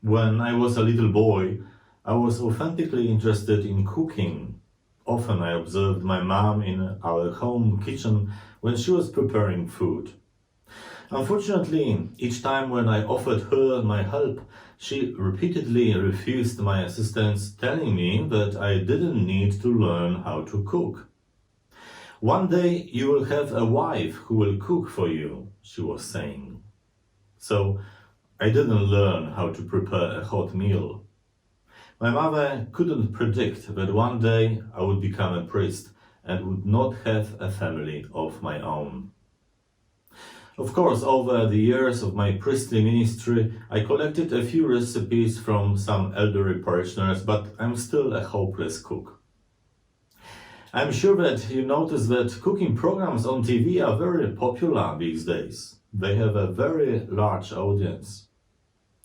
When I was a little boy, I was authentically interested in cooking. Often I observed my mom in our home kitchen when she was preparing food. Unfortunately, each time when I offered her my help, she repeatedly refused my assistance, telling me that I didn't need to learn how to cook. "One day you will have a wife who will cook for you," she was saying. So I didn't learn how to prepare a hot meal. My mother couldn't predict that one day I would become a priest and would not have a family of my own. Of course, over the years of my priestly ministry, I collected a few recipes from some elderly parishioners, but I'm still a hopeless cook. I'm sure that you notice that cooking programs on TV are very popular these days. They have a very large audience.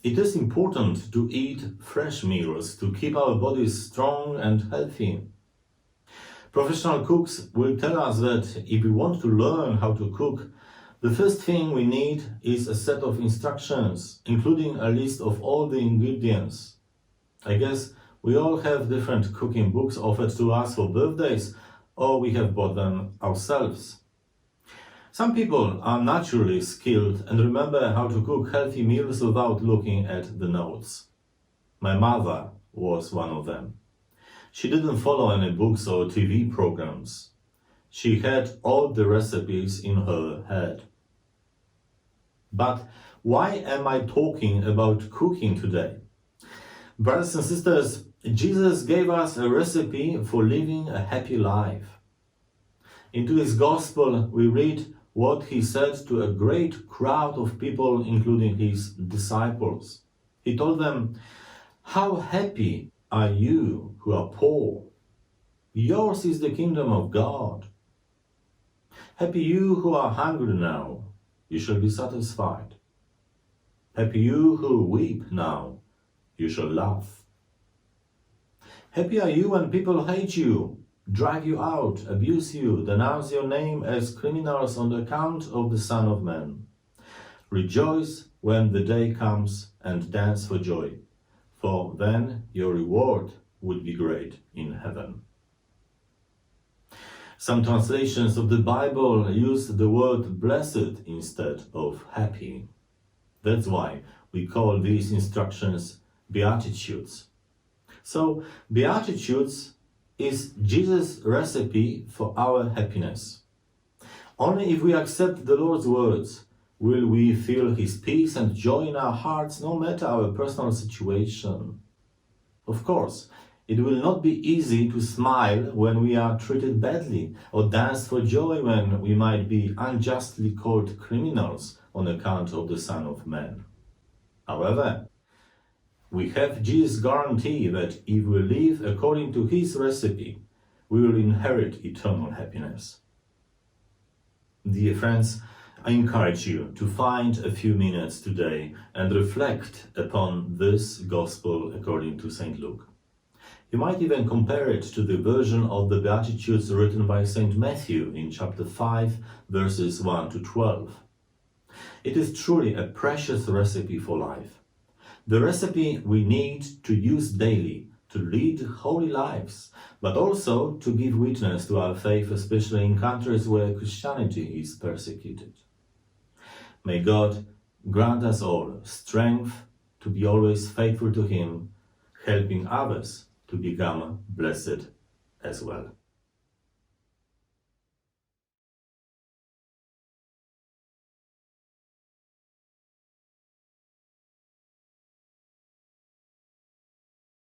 It is important to eat fresh meals to keep our bodies strong and healthy. Professional cooks will tell us that if we want to learn how to cook, the first thing we need is a set of instructions, including a list of all the ingredients. I guess we all have different cooking books offered to us for birthdays, or we have bought them ourselves. Some people are naturally skilled and remember how to cook healthy meals without looking at the notes. My mother was one of them. She didn't follow any books or TV programs. She had all the recipes in her head. But why am I talking about cooking today? Brothers and sisters, Jesus gave us a recipe for living a happy life. In today's Gospel, we read what he said to a great crowd of people, including his disciples. He told them, "How happy are you who are poor? Yours is the kingdom of God. Happy you who are hungry now, you shall be satisfied. Happy you who weep now, you shall laugh. Happy are you when people hate you, drive you out, abuse you, denounce your name as criminals on account of the Son of Man. Rejoice when the day comes and dance for joy, for then your reward will be great in heaven." Some translations of the Bible use the word blessed instead of happy. That's why we call these instructions Beatitudes. So, Beatitudes is Jesus' recipe for our happiness. Only if we accept the Lord's words will we feel His peace and joy in our hearts, no matter our personal situation. Of course, it will not be easy to smile when we are treated badly, or dance for joy when we might be unjustly called criminals on account of the Son of Man. However, we have Jesus' guarantee that if we live according to His recipe, we will inherit eternal happiness. Dear friends, I encourage you to find a few minutes today and reflect upon this Gospel according to St. Luke. You might even compare it to the version of the Beatitudes written by St. Matthew in chapter 5, verses 1 to 12. It is truly a precious recipe for life. The recipe we need to use daily to lead holy lives, but also to give witness to our faith, especially in countries where Christianity is persecuted. May God grant us all strength to be always faithful to Him, helping others to become blessed as well.